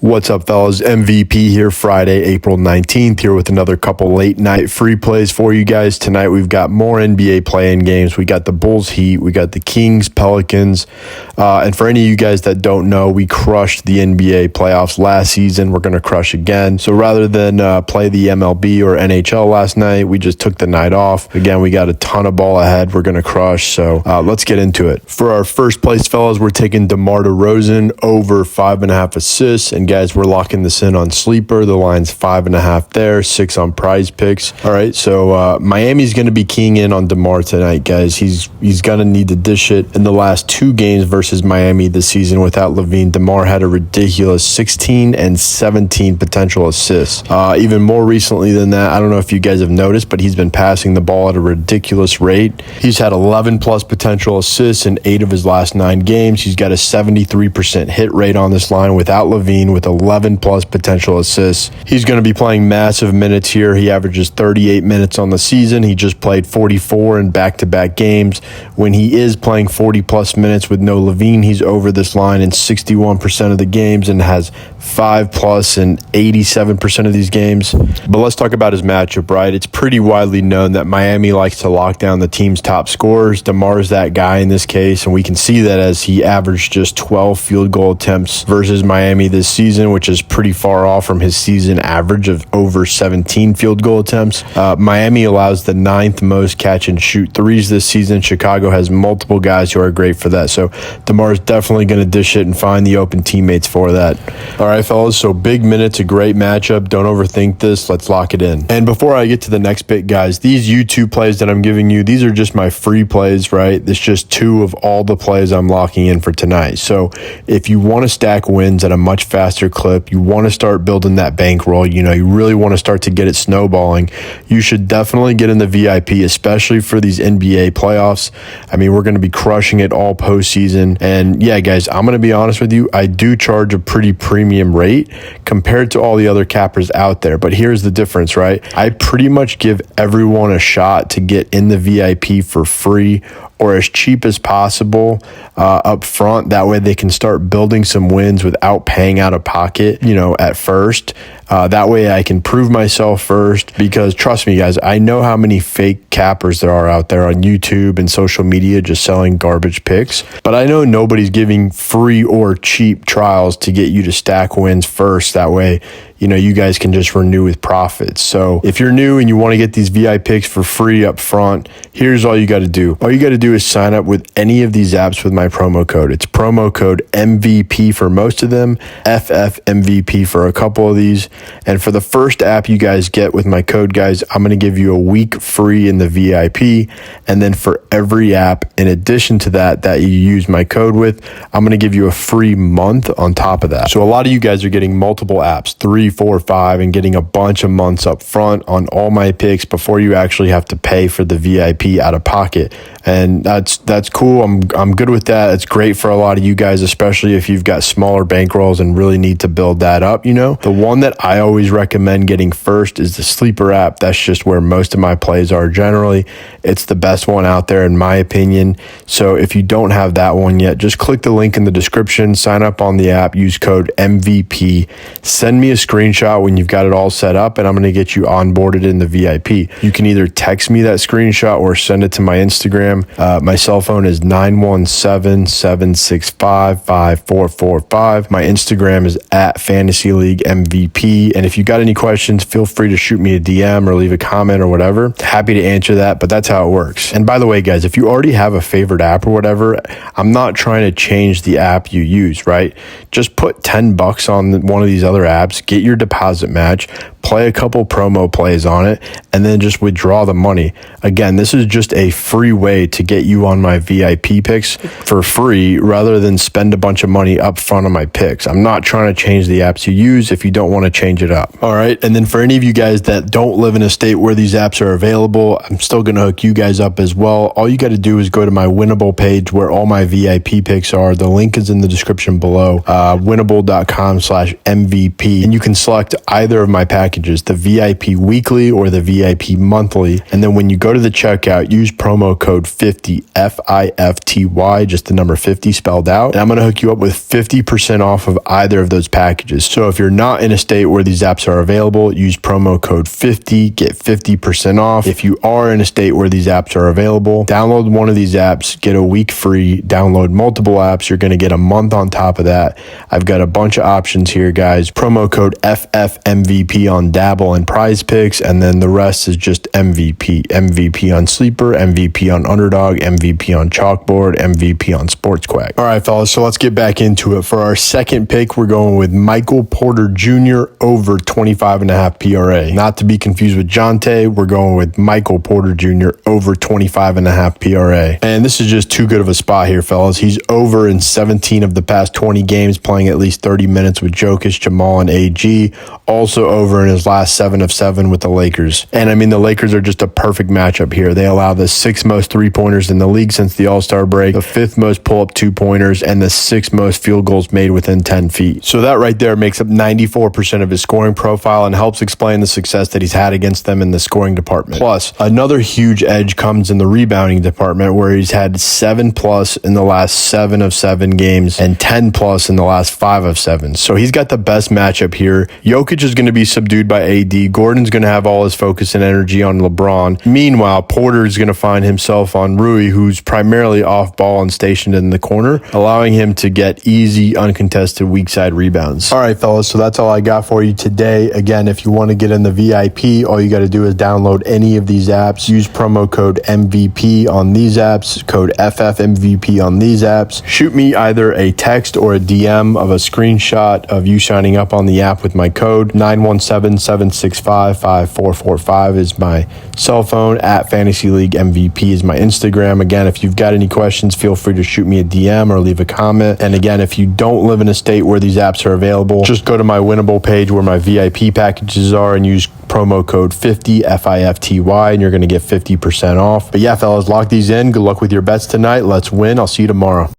What's up, fellas? MVP here, Friday, April 19th, here with another couple late night free plays for you guys. Tonight, we've got more NBA play-in games. We got the Bulls Heat, we got the Kings Pelicans. And for any of you guys that don't know, we crushed the NBA playoffs last season. We're going to crush again. So rather than play the MLB or NHL last night, we just took the night off. Again, we got a ton of ball ahead. We're going to crush. So let's get into it. For our first place, fellas, we're taking DeMar DeRozan over 5.5 assists. And guys, we're locking this in on Sleeper. The line's 5.5 there, 6 on Prizepicks. All right, so Miami's going to be keying in on DeMar tonight, guys. He's going to need to dish it. In the last 2 games versus Miami this season without LaVine, DeMar had a ridiculous 16 and 17 potential assists. Even more recently than that, I don't know if you guys have noticed, but he's been passing the ball at a ridiculous rate. He's had 11 plus potential assists in 8 of his last 9 games. He's got a 73% hit rate on this line without LaVine, with 11 plus potential assists. He's going to be playing massive minutes here. He averages 38 minutes on the season. He just played 44 in back-to-back games. When he is playing 40 plus minutes with no LaVine, he's over this line in 61% of the games and has 5 plus in 87% of these games. But let's talk about his matchup, right? It's pretty widely known that Miami likes to lock down the team's top scorers. DeMar's that guy in this case, and we can see that as he averaged just 12 field goal attempts versus Miami this season, which is pretty far off from his season average of over 17 field goal attempts. Miami allows the 9th most catch and shoot threes this season. Chicago has multiple guys who are great for that. So DeMar is definitely going to dish it and find the open teammates for that. All right, fellas, so big minutes, a great matchup. Don't overthink this. Let's lock it in. And before I get to the next bit, guys, these YouTube plays that I'm giving you, these are just my free plays, right? It's just 2 of all the plays I'm locking in for tonight. So if you want to stack wins at a much faster clip, you want to start building that bankroll, you really want to start to get it snowballing, you should definitely get in the VIP, especially for these NBA playoffs. I mean, we're going to be crushing it all postseason. And yeah, guys, I'm going to be honest with you, I do charge a pretty premium rate compared to all the other cappers out there. But here's the difference, right? I pretty much give everyone a shot to get in the VIP for free or as cheap as possible up front. That way they can start building some wins without paying out of pocket, at first. That way I can prove myself first, because trust me, guys, I know how many fake cappers there are out there on YouTube and social media just selling garbage picks. But I know nobody's giving free or cheap trials to get you to stack wins first. That way, you guys can just renew with profits. So if you're new and you want to get these VIP picks for free up front, here's all you got to do. All you got to do is sign up with any of these apps with my promo code. It's promo code MVP for most of them, FFMVP for a couple of these. And for the first app you guys get with my code, guys, I'm going to give you a week free in the VIP. And then for every app, in addition to that you use my code with, I'm going to give you a free month on top of that. So a lot of you guys are getting multiple apps, 3, 4, 5, and getting a bunch of months up front on all my picks before you actually have to pay for the VIP out of pocket. And that's cool. I'm good with that. It's great for a lot of you guys, especially if you've got smaller bankrolls and really need to build that up. The one that I always recommend getting first is the Sleeper app. That's just where most of my plays are generally. It's the best one out there in my opinion. So if you don't have that one yet, just click the link in the description, sign up on the app, use code MVP, send me a screenshot when you've got it all set up, and I'm going to get you onboarded in the VIP. You can either text me that screenshot or send it to my Instagram. My cell phone is 917-765-5445. My Instagram is at Fantasy League MVP. And if you got any questions, feel free to shoot me a DM or leave a comment or whatever. Happy to answer that, but that's how it works. And by the way, guys, if you already have a favorite app or whatever, I'm not trying to change the app you use, right? Just put $10 on one of these other apps, get your deposit match, play a couple promo plays on it, and then just withdraw the money. Again, this is just a free way to get you on my VIP picks for free rather than spend a bunch of money up front on my picks. I'm not trying to change the apps you use if you don't want to change it up. All right. And then for any of you guys that don't live in a state where these apps are available, I'm still going to hook you guys up as well. All you got to do is go to my Winnable page where all my VIP picks are. The link is in the description below, winnable.com/MVP. And you can can select either of my packages, the VIP weekly or the VIP monthly. And then when you go to the checkout, use promo code 50, FIFTY, just the number 50 spelled out. And I'm going to hook you up with 50% off of either of those packages. So if you're not in a state where these apps are available, use promo code 50, get 50% off. If you are in a state where these apps are available, download one of these apps, get a week free. Download multiple apps, you're going to get a month on top of that. I've got a bunch of options here, guys. Promo code FFMVP on Dabble and Prizepicks, and then the rest is just MVP. MVP on Sleeper, MVP on Underdog, MVP on Chalkboard, MVP on Sports Quack. All right, fellas, so let's get back into it. For our second pick, we're going with Michael Porter Jr. over 25.5 PRA. Not to be confused with Jonte, we're going with Michael Porter Jr. over 25.5 PRA. And this is just too good of a spot here, fellas. He's over in 17 of the past 20 games, playing at least 30 minutes with Jokic, Jamal, and AG. Also over in his last 7 of 7 with the Lakers. And I mean, the Lakers are just a perfect matchup here. They allow the 6th most three-pointers in the league since the All-Star break, the 5th most pull-up two-pointers, and the 6th most field goals made within 10 feet. So that right there makes up 94% of his scoring profile and helps explain the success that he's had against them in the scoring department. Plus, another huge edge comes in the rebounding department, where he's had 7+ in the last 7 of 7 games and 10+ in the last 5 of 7. So he's got the best matchup here. Jokic is going to be subdued by AD. Gordon's going to have all his focus and energy on LeBron. Meanwhile, Porter is going to find himself on Rui, who's primarily off ball and stationed in the corner, allowing him to get easy, uncontested weak side rebounds. All right, fellas, so that's all I got for you today. Again, if you want to get in the VIP, all you got to do is download any of these apps. Use promo code MVP on these apps, code FFMVP on these apps. Shoot me either a text or a DM of a screenshot of you signing up on the app with my code. 917-765-5445 is my cell phone. At Fantasy League MVP is my Instagram. Again, if you've got any questions, feel free to shoot me a DM or leave a comment. And again, if you don't live in a state where these apps are available, just go to my winnable page where my VIP packages are and use promo code 50, FIFTY, and you're going to get 50% off. But yeah, fellas, lock these in. Good luck with your bets tonight. Let's win. I'll see you tomorrow.